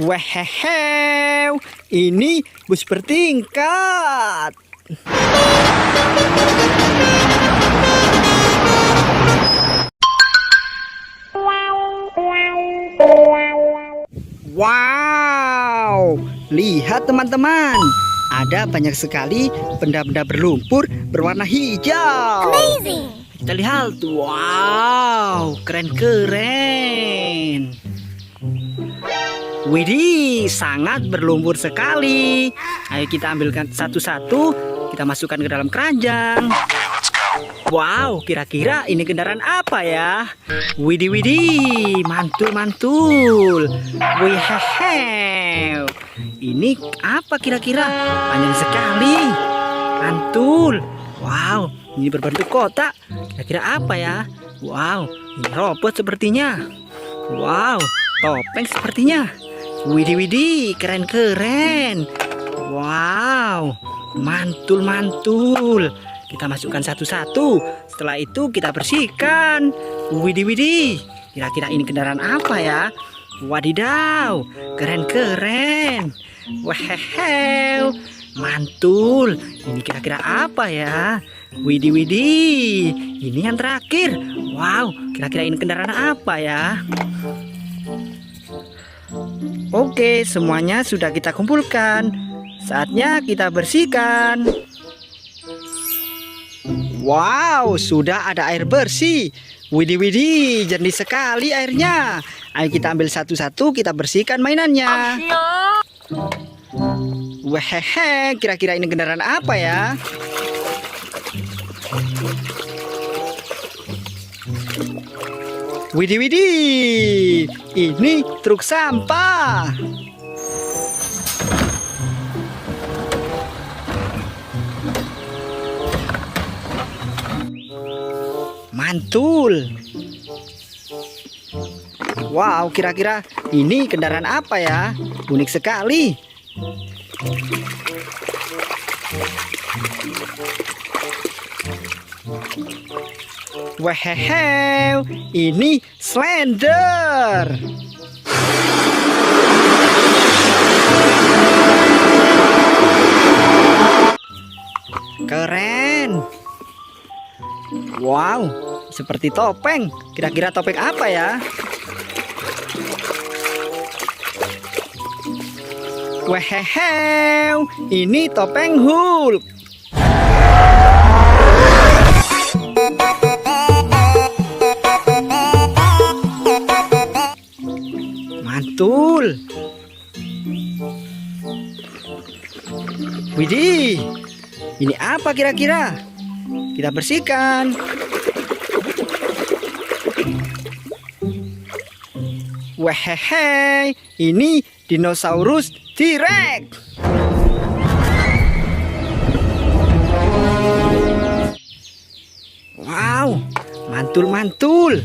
Wehehe, ini bus bertingkat. Wow, lihat teman-teman, ada banyak sekali benda-benda berlumpur berwarna hijau. Amazing. Kita lihat, wow, keren-keren. Widih, sangat berlumpur sekali. Ayo kita ambilkan satu-satu, kita masukkan ke dalam keranjang. Wow, kira-kira ini kendaraan apa ya? Widih, widih, mantul-mantul. Wihehe. Ini apa kira-kira? Panjang sekali. Mantul. Wow, ini berbentuk kotak. Kira-kira apa ya? Wow, ini robot sepertinya. Wow, topeng sepertinya. Widih, widih, keren-keren. Wow, mantul-mantul. Kita masukkan satu-satu. Setelah itu kita bersihkan. Widih, widih. Kira-kira ini kendaraan apa ya? Wadidaw, keren-keren. Wehehe, mantul. Ini kira-kira apa ya? Widih, widih. Ini yang terakhir. Wow, kira-kira ini kendaraan apa ya? Oke, semuanya sudah kita kumpulkan. Saatnya kita bersihkan. Wow, sudah ada air bersih. Widih, widih, jernih sekali airnya. Ayo kita ambil satu-satu, kita bersihkan mainannya. Wehehe, kira-kira ini kendaraan apa ya? Widih, widih, ini truk sampah. Mantul. Wow, kira-kira ini kendaraan apa ya? Unik sekali. Wehehe, ini Slender. Keren. Wow, seperti topeng. Kira-kira topeng apa ya? Wehehe, ini topeng Hulk. Mantul. Widih, ini apa kira-kira? Kita bersihkan. Wehehe, ini dinosaurus T-Rex. Wow, mantul-mantul.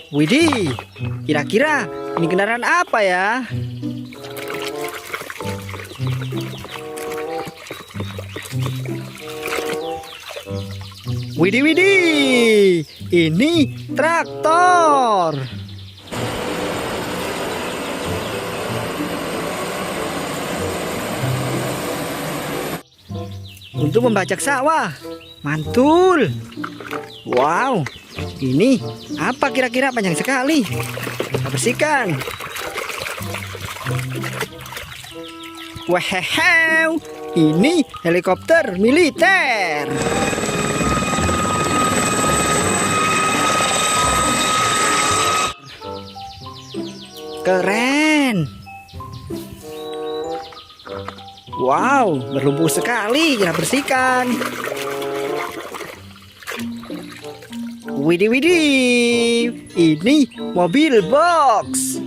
Widih, kira-kira ini kendaraan apa ya? Widih, widih, ini traktor. Untuk membajak sawah. Mantul. Wow, ini apa kira-kira, panjang sekali. Kita bersihkan. Wehehe, ini helikopter militer. Keren. Wow, berlumpur sekali. Kita bersihkan. Widih, widih, ini mobil box.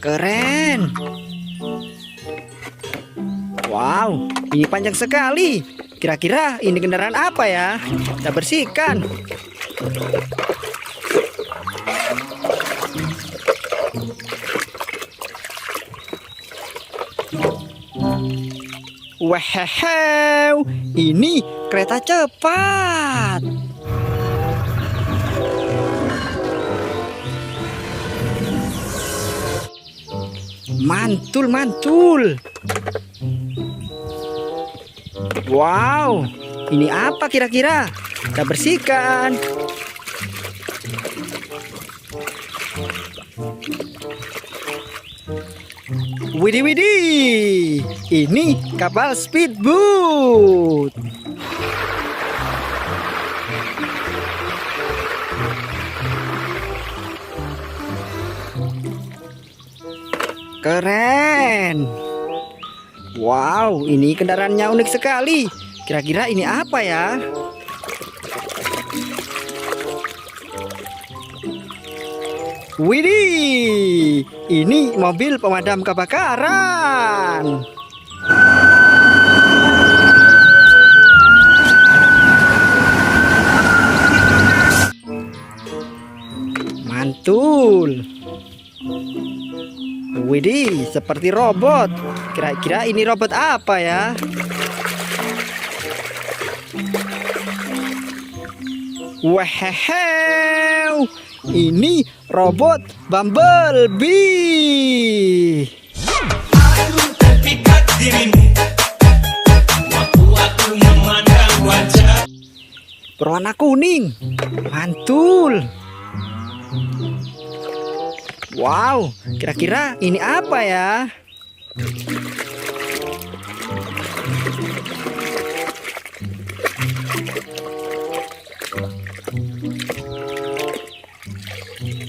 Keren. Wow, ini panjang sekali. Kira-kira ini kendaraan apa ya? Kita bersihkan. Wehehe, ini kereta cepat. Mantul, mantul. Wow, ini apa kira-kira? Kita bersihkan. Widih, widih. Ini kapal speedboat. Keren. Wow, ini kendaraannya unik sekali. Kira-kira ini apa ya? Widih, ini mobil pemadam kebakaran. Mantul. Widih, seperti robot. Kira-kira ini robot apa ya? Wow, ini robot Bumblebee. Aku terpikat dirimu waktu aku memandang wajah. Berwarna kuning. Mantul. Wow, kira-kira ini apa ya?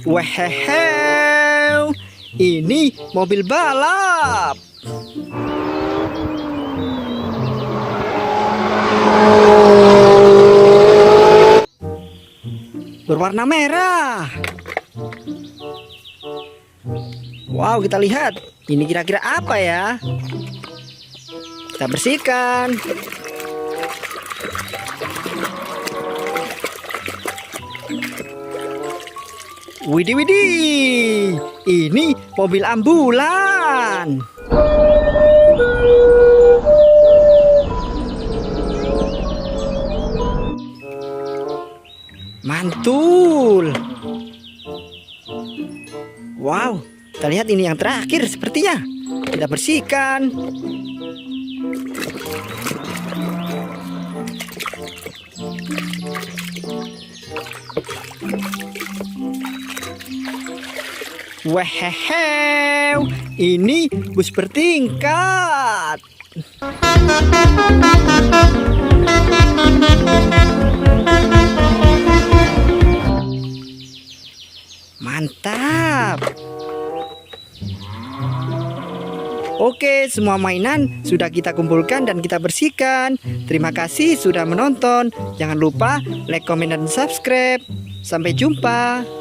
Wow, ini mobil balap. Berwarna merah. Wow, kita lihat. Ini kira-kira apa ya? Kita bersihkan. Widih, widih. Ini mobil ambulan. Mantul. Wow, kita lihat ini yang terakhir sepertinya. Kita bersihkan. Wow, ini bus bertingkat. Mantap. Oke, semua mainan sudah kita kumpulkan dan kita bersihkan. Terima kasih sudah menonton. Jangan lupa like, comment, dan subscribe. Sampai jumpa.